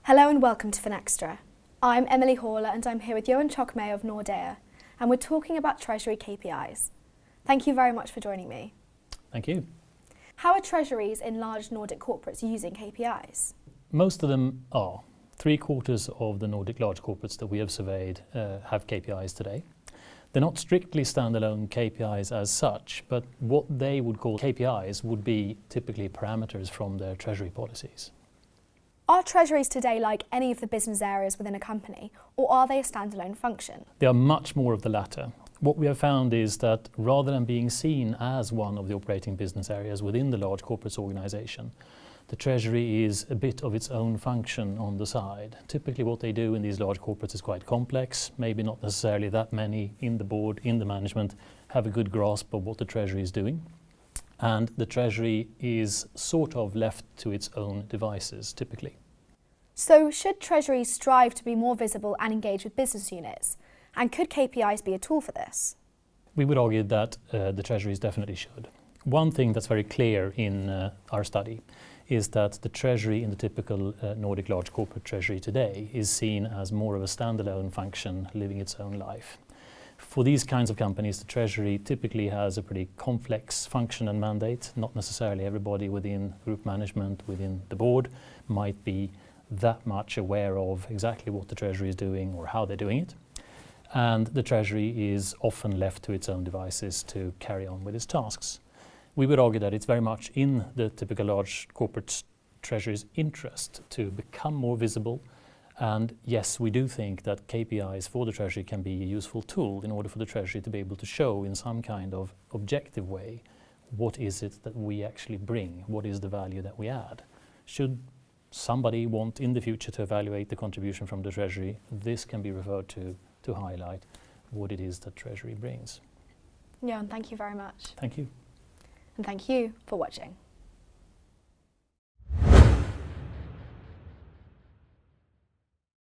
Hello and welcome to Finextra. I'm Emily Horler and I'm here with Johan Trocmé of Nordea, and we're talking about Treasury KPIs. Thank you very much for joining me. Thank you. How are treasuries in large Nordic corporates using KPIs? Most of them are. 3/4 of the Nordic large corporates that we have surveyed have KPIs today. They're not strictly standalone KPIs as such, but what they would call KPIs would be typically parameters from their treasury policies. Are treasuries today like any of the business areas within a company, or are they a standalone function? They are much more of the latter. What we have found is that rather than being seen as one of the operating business areas within the large corporates organization, the Treasury is a bit of its own function on the side. Typically what they do in these large corporates is quite complex, maybe not necessarily that many in the board, in the management, have a good grasp of what the Treasury is doing. And the Treasury is sort of left to its own devices, typically. So should treasuries strive to be more visible and engage with business units? And could KPIs be a tool for this? We would argue that the Treasuries definitely should. One thing that's very clear in our study is that the Treasury in the typical Nordic large corporate Treasury today is seen as more of a standalone function living its own life. For these kinds of companies, the Treasury typically has a pretty complex function and mandate. Not necessarily everybody within group management, within the board, might be that much aware of exactly what the Treasury is doing or how they're doing it. And the Treasury is often left to its own devices to carry on with its tasks. We would argue that it's very much in the typical large corporate Treasury's interest to become more visible. And yes, we do think that KPIs for the Treasury can be a useful tool in order for the Treasury to be able to show in some kind of objective way what is it that we actually bring, what is the value that we add. Should somebody want in the future to evaluate the contribution from the Treasury, this can be referred to highlight what it is that Treasury brings. Yeah, and thank you very much. Thank you. And thank you for watching.